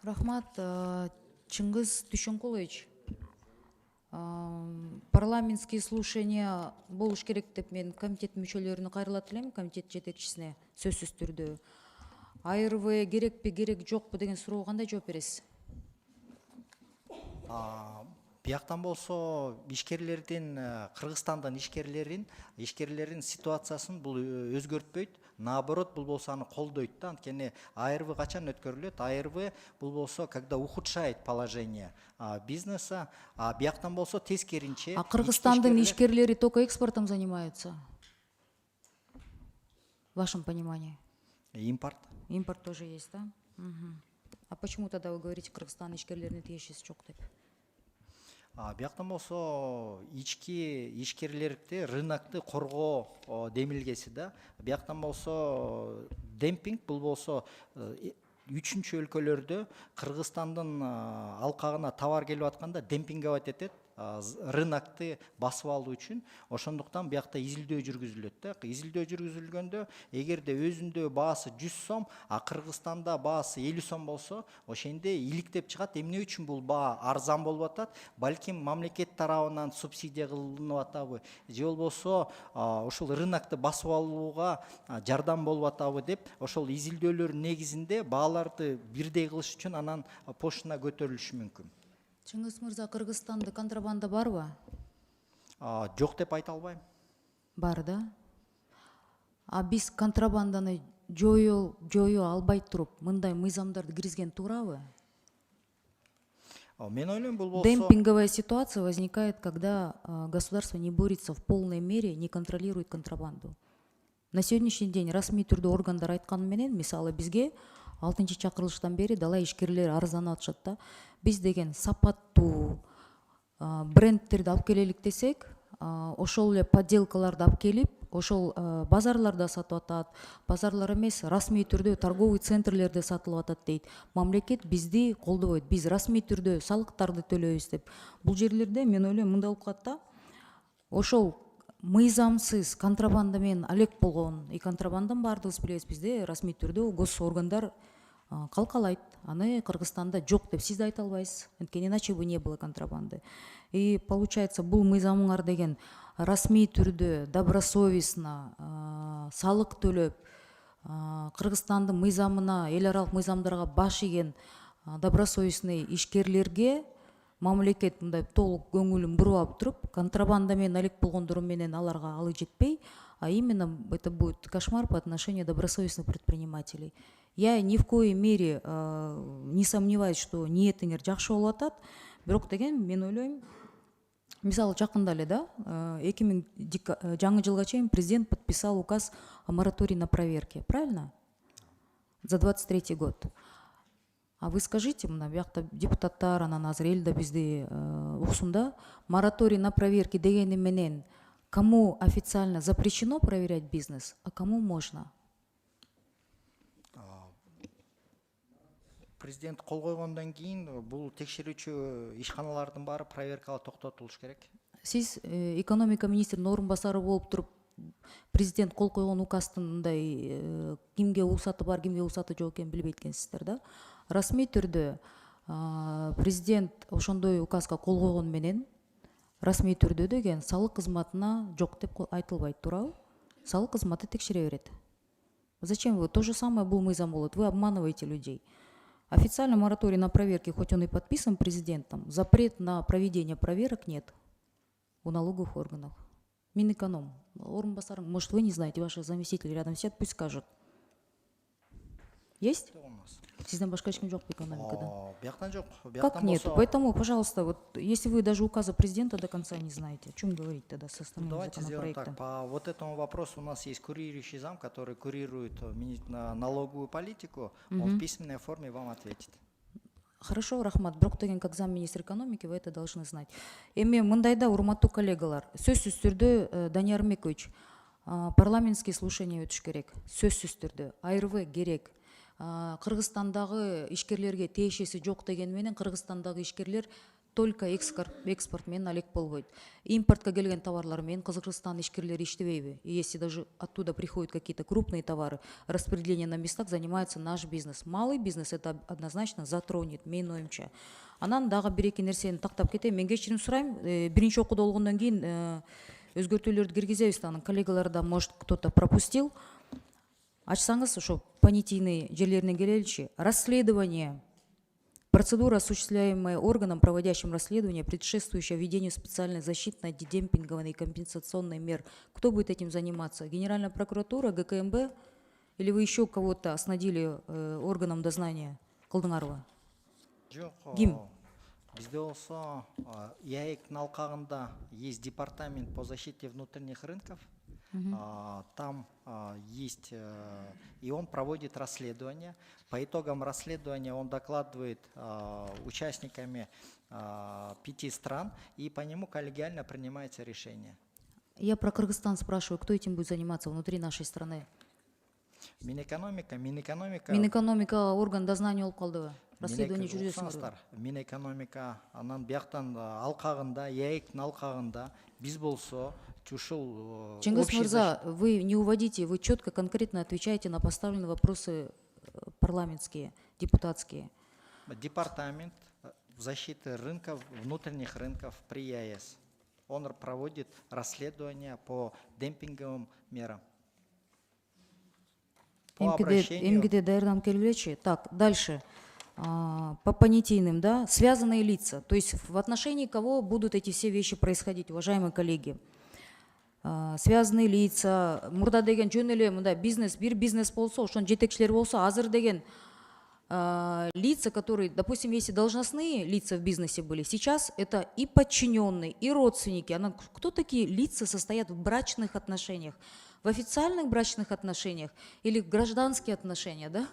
Рахмат, Чыңгыз Түшөнкулович. Парламентские слушания болуш керек деп мен комитет мүчөлөрүнө кайрылат элем, комитет жетекчисине сөзсүз түрдө. АРВ керекпи, керек жокпу деген суроого кандай жооп бересиз? Бияктан болсо ишкерлердин, Кыргызстандын ишкерлерин ситуациясын бул өзгөртпөйт. Наоборот, бул болсо аны колдойт да. Анткени АРВ качан өткөрүлөт? АРВ бул болсо когда ухудшает положение бизнеса, бияктан болсо тескеринче. А Кыргызстандын ишкерлери только экспортом занимаются? В вашем понимании? Импорт. Импорт тоже есть, да? А почему тогда вы говорите, Кыргызстан ишкерлерине тиешеси жок деп? Бияктан болсо ички ишкерлерди рынокты коргоо демилгеси да. Бияктан болсо демпинг бул болсо үчүнчү өлкөлөрдө Кыргызстандын алкагына товар келип атканда демпинговать этет, рынокты басып алуу үчүн. Ошондуктан биякта изилдөө жүргүзүлөт да. Изилдөө жүргүзүлгөндө эгерде өзүндө баасы 100 сом, а Кыргызстанда баасы 50 сом болсо, ошенде иликтеп чыгат. Эмне үчүн бул баа арзан болуп атат? Балким мамлекет тарабынан субсидия кылынып атабы, же болбосо ошол рынокты басып алууга жардам болуп атабы деп, ошол изилдөөлөрдүн негизинде бааларды бирдей кылыш үчүн анан поштына көтөрүлүшү мүмкүн. Чыңгыз мырза, Кыргызстанда контрабанда барбы? Жок деп айта албайм. Бар, да? А биз контрабанданы жоюу албай туруп, мындай мыйзамдарды киргизген туурабы? Мен ойлойм, бул болсо Демпинговая ситуация возникает, когда государство не борется в полной мере, не контролирует контрабанду. На сегодняшний день расмий түрдө органдар айтканы менен, мисалы бизге 6-чы чакырылыштан бери дала ишкерлер арызданып атышат да. Биз деген сапаттуу брендтерди алып келелик десек, ошол эле подделкаларды алып келип, ошол базарларда сатып атат, базарлар эмес, расмий түрдө торговый центрлерде сатылып атат дейт. Мамлекет бизди колдобойт, биз расмий түрдө салыктарды төлөйбүз деп. Бул жерлерде мен ойлойм, мындай болуп калат да. Ошол мыйзамсыз контрабанда менен алек болгон, и контрабандан баардыгыбыз билебиз, бизде расмий түрдө гос органдар калкалайт. Аны Кыргызстанда жок деп сиз да айта албайсыз. Анткени иначе бы не было контрабанды. И получается, бул мыйзамыңар деген расмий түрдө добросовестно салык төлөп, Кыргызстандын мыйзамына, эл аралык мыйзамдарга баш ийген добросовестный ишкерлерге мамлекет мындай толук көңүлүн буруп алып туруп, контрабанда менен алек болгондору менен аларга алы жетпей, а именно это будет кошмар по отношению добросовестных предпринимателей. Я ни в коей мере не сомневаюсь, что ниетиңер жакшы болуп атат, бирок деген мен ойлойм, мисалы жакында эле да, 2000 жаңы жылга чейин президент подписал указ о моратории на проверки, правильно? За 23 год. А вы скажите, мына биякта депутаттар, анан азыр эл да бизди уксун да, мораторий на проверки дегени менен кому официально запрещено проверять бизнес, а кому можно? Президент кол койгондон кийин бул текшерүүчү ишканалардын баары проверкага токтотулуш керек. Сиз экономика министринин орун басары болуп туруп, президент кол койгон указдын мындай кимге уруксаты бар, кимге уруксаты жок экенин билбейт экенсиздер да. Расмий түрдө президент ошондой указга кол койгон менен расмий түрдө деген салык кызматына жок деп айтылбайт, туурабы? Салык кызматы текшере берет. Зачем вы? То же самое бул мыйзам болот. Вы обманываете людей. Официально мораторий на проверки, хоть он и подписан президентом, запрет на проведение проверок нет у налоговых органов. Минэконом, орынбасарың, может, вы не знаете, ваши заместители рядом сидят, пусть скажут. Есть? Сизден башка эч ким жок экономикада? Бияктан жок. Как нет? Поэтому, пожалуйста, вот если вы даже указа президента до конца не знаете, о чем говорить тогда со стороны Давайте сделаем законопроекта? так. По вот этому вопросу у нас есть курирующий зам, который курирует налоговую политику. Он в письменной форме вам ответит. Хорошо, Рахмат, бирок деген как замминистра экономики вы это должны знать. Эми мындайда, урматтуу коллегалар, сөзсүз түрдө Данияр Мекович, парламентские слушания өтүш керек, сөзсүз түрдө, АРВ керек. Кыргызстандагы ишкерлерге тиешеси жок деген менен Кыргызстандагы ишкерлер только экспорт менен алек болбойт. Импортка келген товарлар менен Кыргызстан ишкерлери иштебейби? И если даже оттуда приходят какие-то крупные товары, распределение на местах занимается наш бизнес. Малый бизнес это однозначно затронет, менин оюмча. Анан дагы бир эки нерсени тактап кетейин. Мен кечирим сурайм. Биринчи окууда болгондон кийин өзгөртүүлөрдү киргизебиз. Анан коллегалар да, может, кто-то пропустил. Ачсаңыз, ошо понятийный жерлеринен келеличи. Расследование. Процедура, осуществляемая органом, проводящим расследование, предшествующая введению специальной защитной, антидемпинговой и компенсационной мер. Кто будет этим заниматься? Генеральная прокуратура, ГКМБ? Или вы еще кого-то оснадили органом дознания? Кылдыңарбы? Жоқ, Ким? бізде болсо ЯЭК алкагында есть департамент по защите внутренних рынков. Там есть, и он проводит расследование. По итогам расследования он докладывает участниками 5 стран, и по нему коллегиально принимается решение. Я про Кыргызстан спрашиваю, кто этим будет заниматься внутри нашей страны? Минэкономика. Минэкономика орган дознания болуп калдыбы? Расследование жүргүзөсүңөр. Минэкономика, анан бияктан алкагында, ЯЭКтин алкагында биз болсо ушул. Чингис Мырза, вы не уводите, вы четко, конкретно отвечаете на поставленные вопросы парламентские, депутатские. Департамент защиты рынков, внутренних рынков при ЕАЭС. Он проводит расследование по демпинговым мерам. По обращению. МГД даярданып келбелечи. Так, дальше. По понятийным, да, связанные лица. То есть в отношении кого будут эти все вещи происходить, уважаемые коллеги? Связанные лица, мурда деген жөн эле мындай бизнес, бир бизнес болсо, ошонун жетекчилери болсо, азыр деген лица, которые, допустим, если должностные лица в бизнесе были, сейчас это и подчиненные, и родственники. Кто такие лица состоят в брачных отношениях? В официальных брачных отношениях или в гражданские отношения, да?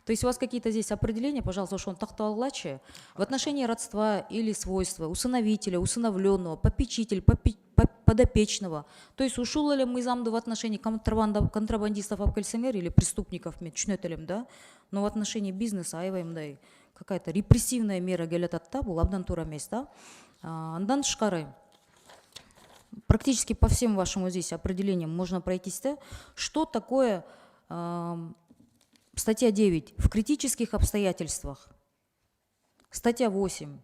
То есть у вас какие-то здесь определения, пожалуйста, что он тактуаллачи, в отношении родства или свойства, усыновителя, усыновленного, попечитель, подопечного. То есть ушул ли мы замду в отношении контрабандистов абкельсенер или преступников, да? Но в отношении бизнеса, айваем, какая-то репрессивная мера гелятатта, был абдан тура места. Андан шкары. Практически по всем вашим здесь определениям можно пройтись. Что такое статья 9. В критических обстоятельствах. Статья 8.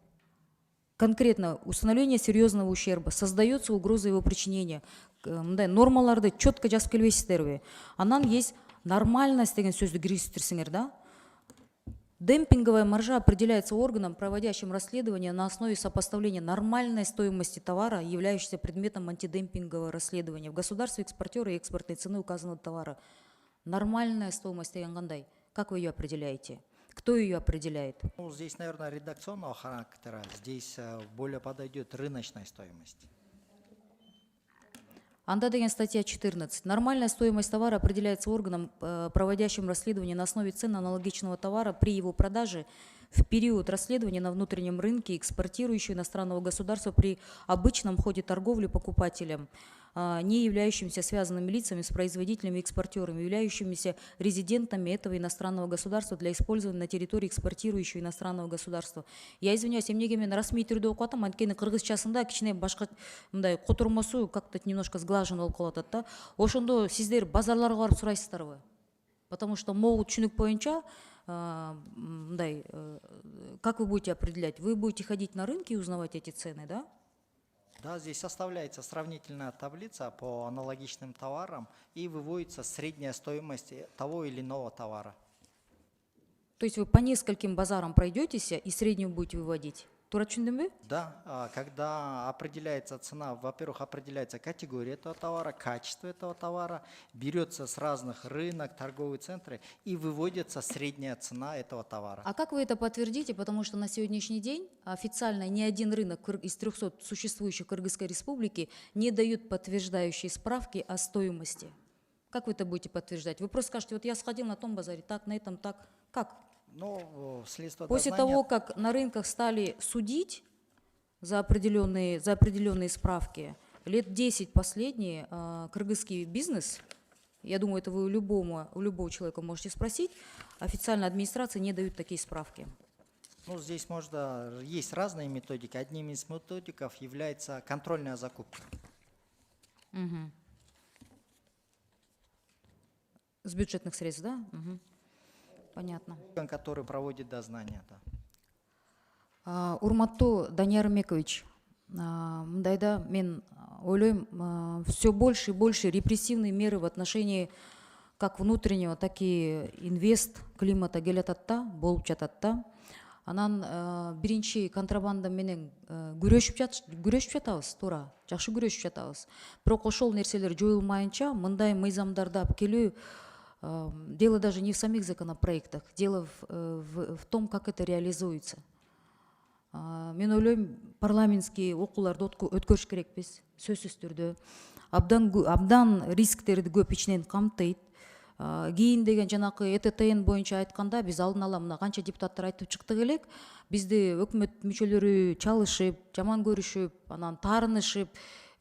Конкретно установление серьезного ущерба. Создается угроза его причинения. Нормаларды четко жазып келбейсиздерби. Анан есть нормальность деген сөздү киргизиптирсиңер, да? Демпинговая маржа определяется органом, проводящим расследование на основе сопоставления нормальной стоимости товара, являющейся предметом антидемпингового расследования. В государстве экспортера и экспортной цены указанного товара. Нормальная стоимость деген кандай? Как вы ее определяете? Кто ее определяет? Ну, здесь, наверное, редакционного характера. Здесь более подойдет рыночная стоимость. Анда деген статья 14. Нормальная стоимость товара определяется органом, проводящим расследование на основе цен аналогичного товара при его продаже в период расследования на внутреннем рынке, экспортирующего иностранного государства при обычном ходе торговли покупателям, не являющимися связанными лицами с производителями и экспортерами, являющимися резидентами этого иностранного государства для использования на территории экспортирующего иностранного государства. Я извиняюсь, эмнеге мен расмий түрдө окуп атам, анткени кыргызчасында кичине башка мындай котурмосу как-то немножко сглажен болуп калып атат да. Ошондо сиздер базарларга барып сурайсыздарбы? Потому что могут түшүнүк боюнча мындай, как вы будете определять? Вы будете ходить на рынке и узнавать эти цены, да? Да, здесь составляется сравнительная таблица по аналогичным товарам и выводится средняя стоимость того или иного товара. То есть вы по нескольким базарам пройдетесь и среднюю будете выводить? Тура түшүндүм бе? Да, когда определяется цена, во-первых, определяется категория этого товара, качество этого товара, берется с разных рынок, торговые центры и выводится средняя цена этого товара. А как вы это подтвердите? Потому что на сегодняшний день официально ни один рынок из 300 существующих в Кыргызской республике не дают подтверждающие справки о стоимости. Как вы это будете подтверждать? Вы просто скажете, вот я сходил на том базаре, так, на этом, так. Как? Ну, После того, как на рынках стали судить за определенные справки, лет 10 последние кыргызский бизнес, я думаю, это вы у любого человека можете спросить, официальная администрация не дают такие справки. Ну, здесь можно, есть разные методики. Одним из методиков является контрольная закупка. Мгм. С бюджетных средств, да? Мгм. Понятно. Который проводит дознание. Да. Урматтуу Данияр Мекович, мындайда мен ойлойм, все больше и больше репрессивные меры в отношении как внутреннего, так и инвест климата келатат да, болуп жатат да. Анан биринчи контрабанда менен күрөшүп жатабыз, туура, жакшы күрөшүп жатабыз. Бирок ошол нерселер жоюлмайынча мындай мыйзамдарды алып келүү, дело даже не в самих законопроектах, дело в том, как это реализуется. Мен ойлойм, парламентский окууларды өткөрүш керекпиз, сөзсүз түрдө. Абдан рисктерди көп ичинен камтыйт. Кийин деген жанакы ЭТТН боюнча айтканда, биз алдын ала мына канча депутаттар айтып чыктык элек, бизди өкмөт мүчөлөрү чалышып, жаман көрүшүп, анан таарынышып,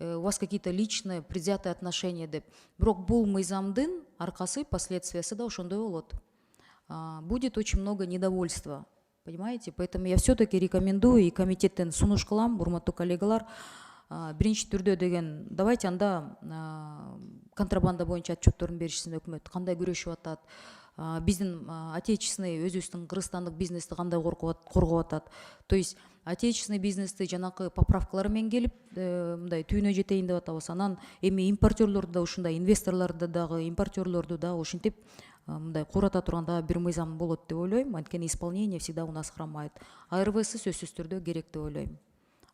у вас какие-то личные предвзятые отношения деп. Бирок бул мыйзамдын аркасы, последствиясы да ошондой болот. Будет очень много недовольства. Понимаете? Поэтому я все-таки рекомендую и комитеттен сунуш кылам, урматтуу коллегалар, биринчи түрдө деген, давайте анда контрабанда боюнча отчетторун беришсин өкмөт, кандай күрөшүп атат, биздин отечественный, өзүбүздүн кыргызстандык бизнести кандай коргоп атат. То есть отечественный бизнести жанакы поправкалар менен келип, мындай түйүнө жетейин деп атабыз. Анан эми импортерлорду да ушундай, инвесторлорду дагы, импортерлорду да ушинтип мындай курата турганда бир мыйзам болот деп ойлойм. Анткени исполнение всегда у нас хромает. АРВС сөзсүз түрдө керек деп ойлойм.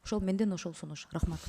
Ошол менден ошол сунуш. Рахмат.